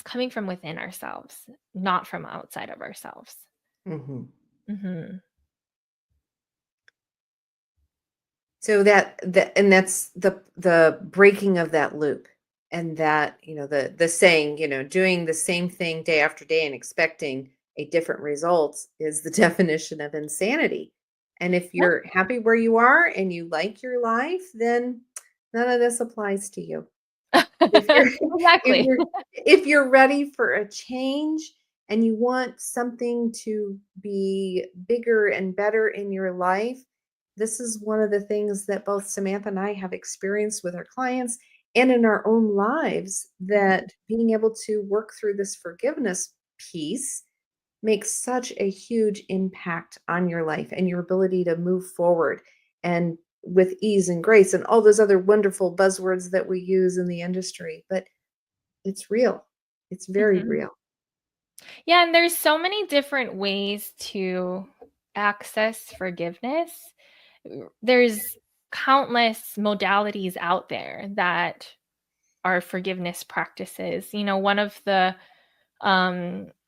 Speaker 2: coming from within ourselves, not from outside of ourselves.
Speaker 1: Mhm.
Speaker 2: Mhm.
Speaker 1: So that's the breaking of that loop, and that, the saying, doing the same thing day after day and expecting a different result is the definition of insanity. And if
Speaker 2: Yeah.
Speaker 1: you're happy where you are and you like your life, then none of this applies to you. If you're if
Speaker 2: Exactly.
Speaker 1: you're if you're ready for a change and you want something to be bigger and better in your life, this is one of the things that both Samantha and I have experienced with our clients and in our own lives, that being able to work through this forgiveness piece makes such a huge impact on your life and your ability to move forward and with ease and grace and all those other wonderful buzzwords that we use in the industry. But it's real. It's very
Speaker 2: Mhm.
Speaker 1: real.
Speaker 2: Yeah, and there's so many different ways to access forgiveness. There's countless modalities out there that are forgiveness practices. One of the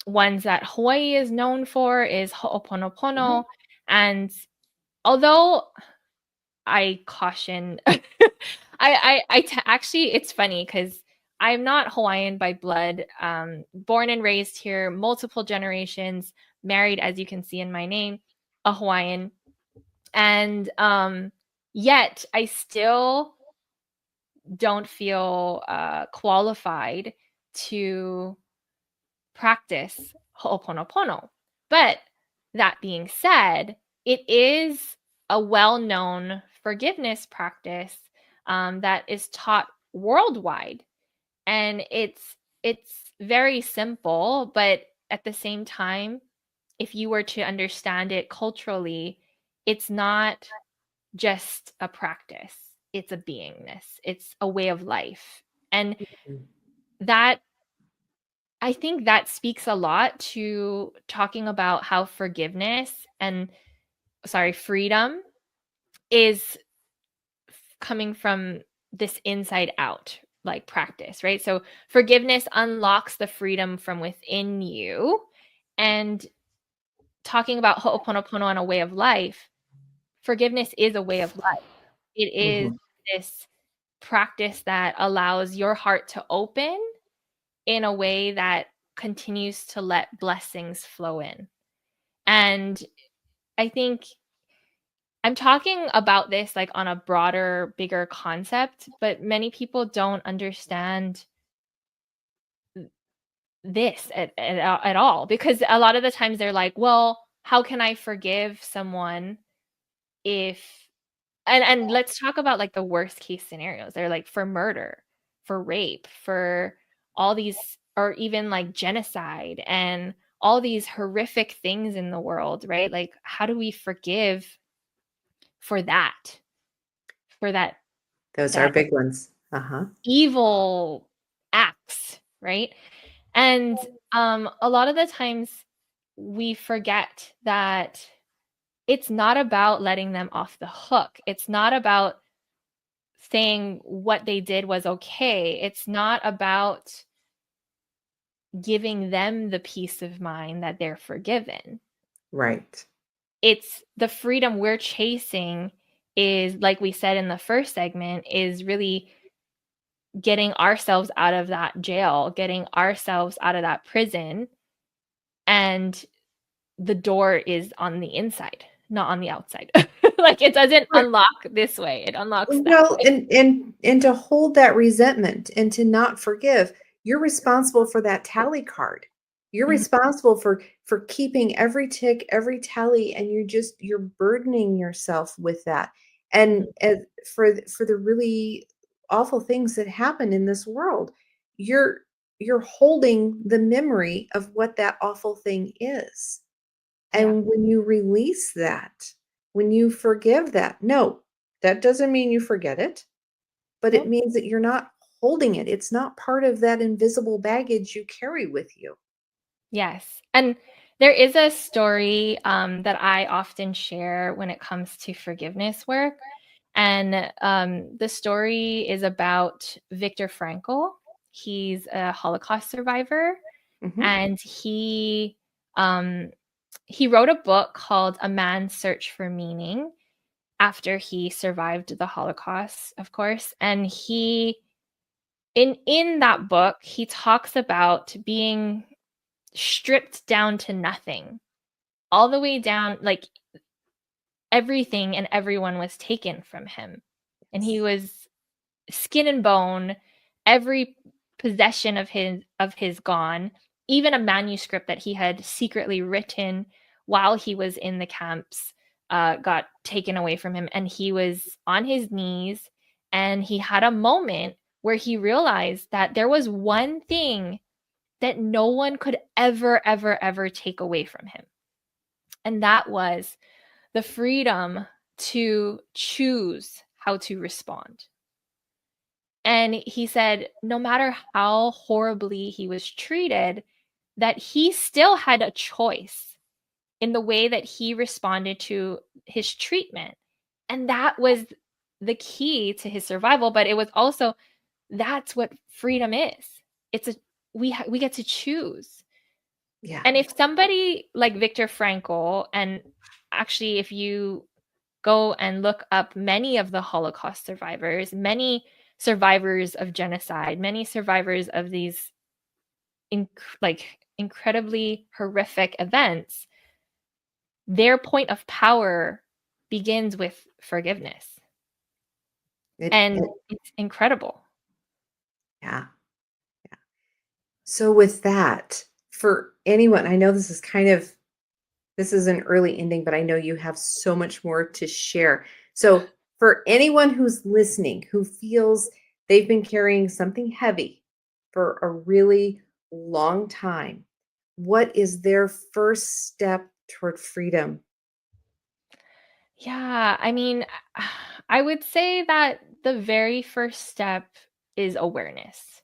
Speaker 2: ones that Hawaii is known for is
Speaker 1: Mhm.
Speaker 2: Ho'oponopono. And although I caution, actually, it's funny because I'm not Hawaiian by blood. Born and raised here, multiple generations, married, as you can see in my name, a Hawaiian. And yet I still don't feel qualified to practice Ho'oponopono. But that being said, it is a well-known forgiveness practice that is taught worldwide, and it's very simple, but at the same time, if you were to understand it culturally, it's not just a practice. It's a beingness. It's a way of life. And that I think that speaks a lot to talking about how freedom is coming from this inside out like practice, right? So forgiveness unlocks the freedom from within you. And talking about Ho'oponopono on a way of life, forgiveness is a way of life. It is
Speaker 1: Mhm.
Speaker 2: this practice that allows your heart to open in a way that continues to let blessings flow in. And I think I'm talking about this like on a broader, bigger concept, but many people don't understand this at all, because a lot of the times they're like, well, how can I forgive someone if and let's talk about like the worst case scenarios. They're like for murder, for rape, for all these, or even like genocide and all these horrific things in the world, right? Like, how do we forgive for that? For
Speaker 1: Those are
Speaker 2: that
Speaker 1: big ones. Uh-huh.
Speaker 2: evil acts, right? And a lot of the times we forget that it's not about letting them off the hook. It's not about saying what they did was okay. It's not about giving them the peace of mind that they're forgiven.
Speaker 1: Right.
Speaker 2: It's the freedom we're chasing is, like we said in the first segment, is really getting ourselves out of that jail, getting ourselves out of that prison. And the door is on the inside, not on the outside. Like it doesn't
Speaker 1: Right.
Speaker 2: unlock this way, it unlocks that
Speaker 1: Well,
Speaker 2: way.
Speaker 1: and to hold that resentment and to not forgive, you're responsible for that tally card. You're
Speaker 2: Mhm.
Speaker 1: responsible for keeping every tick, every tally, and you're burdening yourself with that. And
Speaker 2: Mhm.
Speaker 1: for the really awful things that happen in this world, you're you're holding the memory of what that awful thing is.
Speaker 2: Yeah.
Speaker 1: And when you release that, when you forgive that, no, that doesn't mean you forget it, but it
Speaker 2: Nope.
Speaker 1: means that you're not holding it. It's not part of that invisible baggage you carry with you.
Speaker 2: Yes. And there is a story that I often share when it comes to forgiveness work. And the story is about Viktor Frankl. He's a Holocaust survivor,
Speaker 1: Mhm.
Speaker 2: and um, he wrote a book called A Man's Search for Meaning after he survived the Holocaust, of course. And in that book, he talks about being stripped down to nothing, all the way down, like everything and everyone was taken from him. And he was skin and bone, every possession of his gone, even a manuscript that he had secretly written while he was in the camps got taken away from him. And he was on his knees, and he had a moment where he realized that there was one thing that no one could ever, ever, ever take away from him. And that was the freedom to choose how to respond. And he said, no matter how horribly he was treated, that he still had a choice in the way that he responded to his treatment. And that was the key to his survival. But it was also, that's what freedom is. We get to choose.
Speaker 1: Yeah.
Speaker 2: And if somebody like Viktor Frankl, and actually if you go and look up many of the Holocaust survivors, many survivors of genocide, many survivors of these incredibly horrific events, their point of power begins with forgiveness. It's incredible.
Speaker 1: Yeah. So with that, for anyone, I know this is an early ending, but I know you have so much more to share. So for anyone who's listening, who feels they've been carrying something heavy for a really long time, what is their first step toward freedom?
Speaker 2: Yeah, I mean, I would say that the very first step is awareness.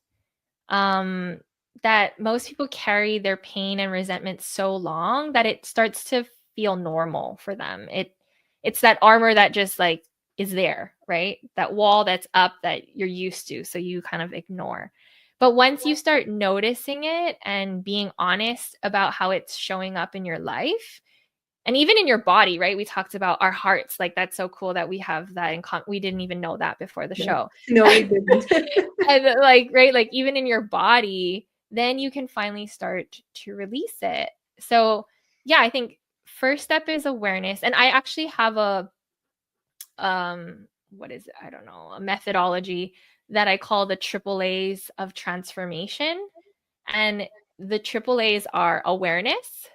Speaker 2: That most people carry their pain and resentment so long that it starts to feel normal for them. It's that armor that just like is there, right? That wall that's up that you're used to, so you kind of ignore. But once you start noticing it and being honest about how it's showing up in your life, and even in your body, right? We talked about our hearts. Like, that's so cool that we have that in common. We didn't even know that before the show.
Speaker 1: No, we didn't.
Speaker 2: And like, right, like even in your body, then you can finally start to release it. So yeah, I think first step is awareness. And I actually have a what is it? I don't know, a methodology that I call the triple A's of transformation. And the triple A's are awareness,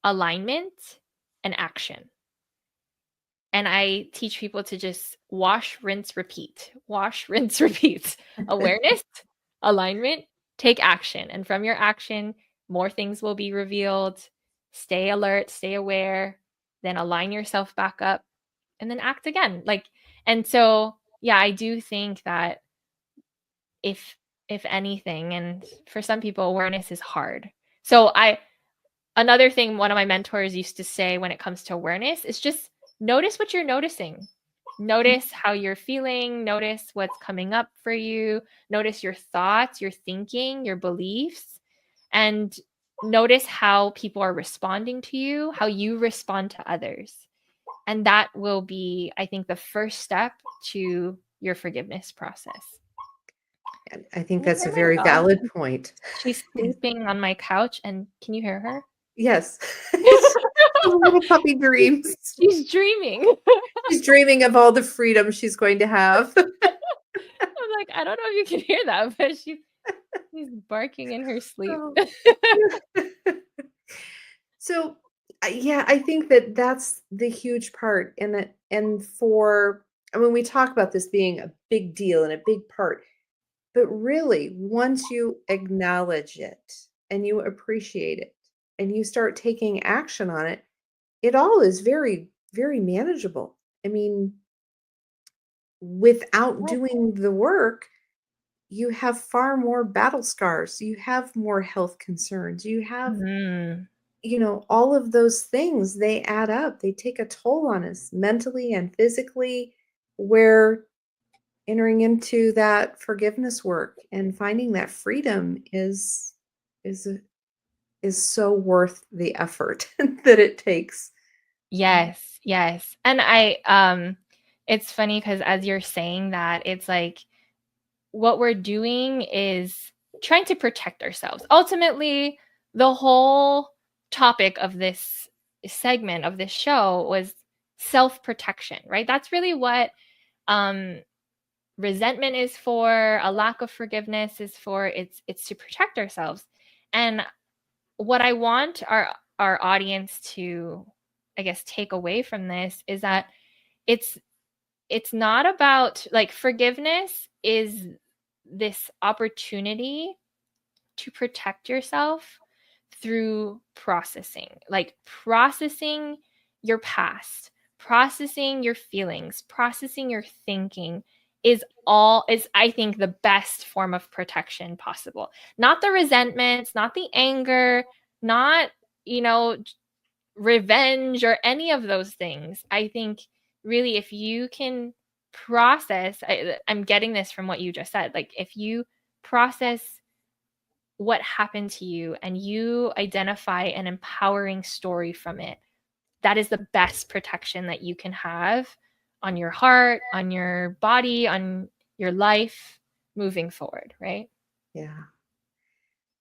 Speaker 2: alignment, and action. And I teach people to just wash, rinse, repeat. Wash, rinse, repeat. Awareness, alignment, take action. And from your action, more things will be revealed. Stay alert, stay aware, then align yourself back up, and then act again. And so, yeah, I do think that if anything, and for some people, awareness is hard. So another thing one of my mentors used to say when it comes to awareness is just notice what you're noticing. Notice how you're feeling. Notice what's coming up for you. Notice your thoughts, your thinking, your beliefs, and notice how people are responding to you, how you respond to others. And that will be, I think, the first step to your forgiveness process.
Speaker 1: I think that's a very valid point.
Speaker 2: She's sleeping on my couch, and can you hear her?
Speaker 1: Yes. Little puppy dreams.
Speaker 2: She's dreaming.
Speaker 1: She's dreaming of all the freedom she's going to have.
Speaker 2: I'm like, I don't know if you can hear that, but she's barking in her sleep.
Speaker 1: Oh. So, yeah, I think that's the huge part. And when we talk about this being a big deal and a big part, but really, once you acknowledge it and you appreciate it and you start taking action on it, it all is very, very manageable. I mean, without doing the work, you have far more battle scars. You have more health concerns. You have, all of those things, they add up. They take a toll on us mentally and physically, where entering into that forgiveness work and finding that freedom is so worth the effort that it takes.
Speaker 2: Yes. And it's funny because as you're saying that, it's like what we're doing is trying to protect ourselves. Ultimately, the whole topic of this segment of this show was self-protection, right? That's really what resentment is for, a lack of forgiveness is for. It's to protect ourselves. And what I want our audience to, I guess, take away from this is that it's not about, like, forgiveness is this opportunity to protect yourself through processing, like processing your past, processing your feelings, processing your thinking is I think the best form of protection possible. Not the resentments, not the anger, not, revenge or any of those things. I think really, if you can process, I'm getting this from what you just said, like if you process what happened to you and you identify an empowering story from it, that is the best protection that you can have on your heart, on your body, on your life moving forward, right?
Speaker 1: Yeah.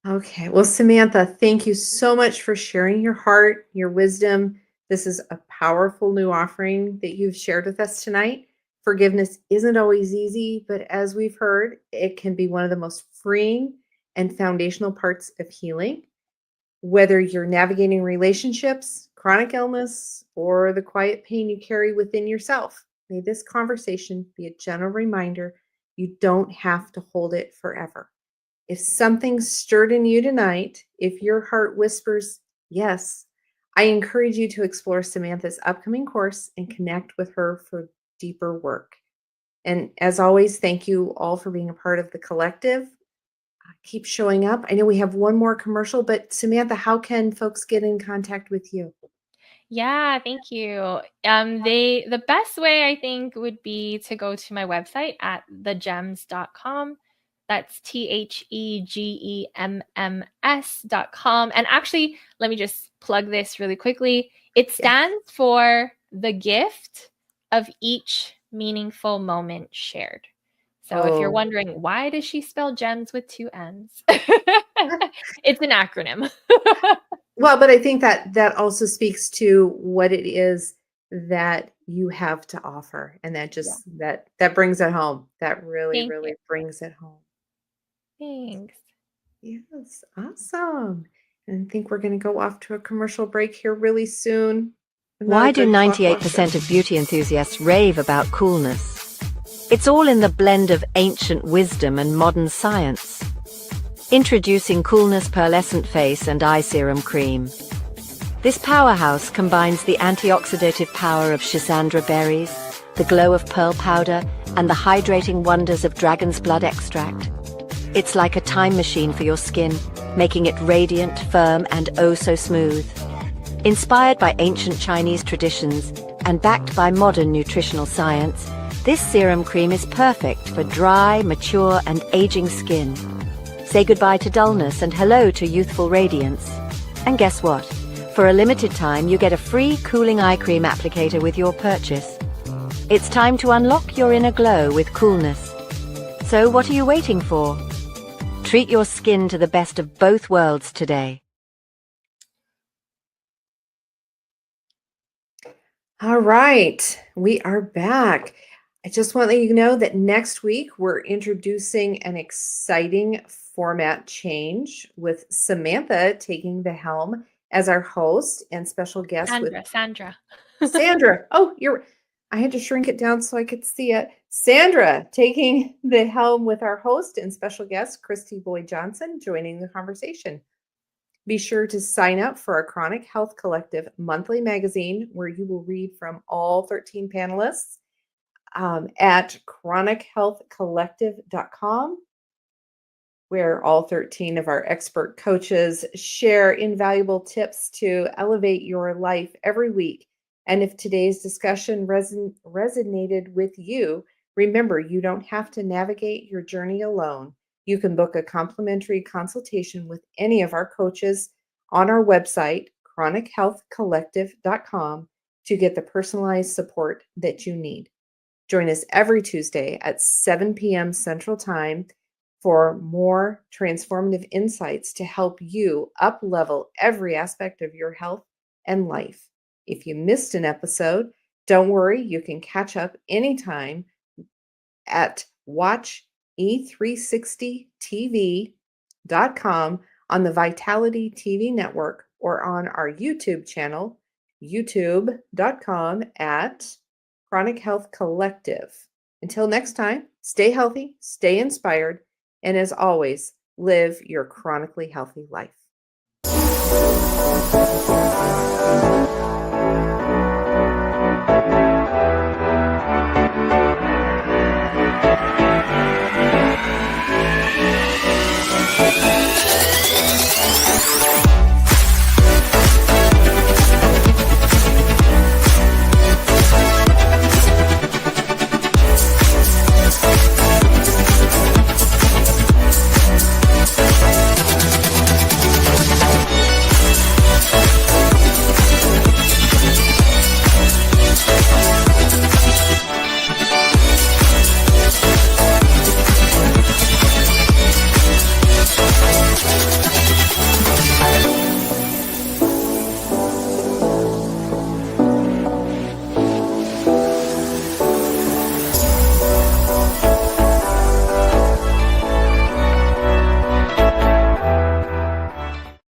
Speaker 1: Okay. Well, Samantha, thank you so much for sharing your heart, your wisdom. This is a powerful new offering that you've shared with us tonight. Forgiveness isn't always easy, but as we've heard, it can be one of the most freeing and foundational parts of healing. Whether you're navigating relationships, chronic illness, or the quiet pain you carry within yourself, may this conversation be a gentle reminder you don't have to hold it forever. If something stirred in you tonight, if your heart whispers yes, I encourage you to explore Samantha's upcoming course and connect with her for deeper work. And as always, thank you all for being a part of the collective. Keep showing up. I know we have one more commercial, but Samantha, how can folks get in contact with you?
Speaker 2: Yeah, thank you. The best way, I think, would be to go to my website at thegems.com. That's TheGems.com. And actually, let me just plug this really quickly. It stands for the gift of each meaningful moment shared. So if you're wondering, why does she spell gems with 2 N's? It's an acronym.
Speaker 1: Well, but I think that also speaks to what it is that you have to offer. And that just that brings it home. That really,
Speaker 2: Thank
Speaker 1: really
Speaker 2: you.
Speaker 1: brings it home.
Speaker 2: Thanks.
Speaker 1: Yes, awesome. And I think we're going to go off to a commercial break here really soon.
Speaker 8: Why do 98% of beauty enthusiasts rave about coolness? It's all in the blend of ancient wisdom and modern science. Introducing Coolness Pearlescent Face and Eye Serum Cream. This powerhouse combines the antioxidative power of schisandra berries, the glow of pearl powder, and the hydrating wonders of dragon's blood extract. It's like a time machine for your skin, making it radiant, firm, and oh so smooth. Inspired by ancient Chinese traditions and backed by modern nutritional science, this serum cream is perfect for dry, mature, and aging skin. Say goodbye to dullness and hello to youthful radiance. And guess what? For a limited time, you get a free cooling eye cream applicator with your purchase. It's time to unlock your inner glow with coolness. So what are you waiting for? Treat your skin to the best of both worlds today.
Speaker 1: All right, we are back. I just want to let you know that next week we're introducing an exciting format change with Samantha taking the helm as our host and special guest
Speaker 2: Sandra.
Speaker 1: Sandra. Oh, I had to shrink it down so I could see it. Sandra taking the helm with our host and special guest, Christy Boyd Johnson, joining the conversation. Be sure to sign up for our Chronic Health Collective monthly magazine, where you will read from all 13 panelists at chronichealthcollective.com, where all 13 of our expert coaches share invaluable tips to elevate your life every week. And if today's discussion resonated with you, remember, you don't have to navigate your journey alone. You can book a complimentary consultation with any of our coaches on our website, chronichealthcollective.com, to get the personalized support that you need. Join us every Tuesday at 7 p.m. Central Time for more transformative insights to help you up-level every aspect of your health and life. If you missed an episode, Don't worry, you can catch up anytime at watche360tv.com, on the Vitality TV network, or on our YouTube channel, youtube.com at Chronic Health Collective. Until next time, stay healthy, stay inspired, and as always, live your chronically healthy life.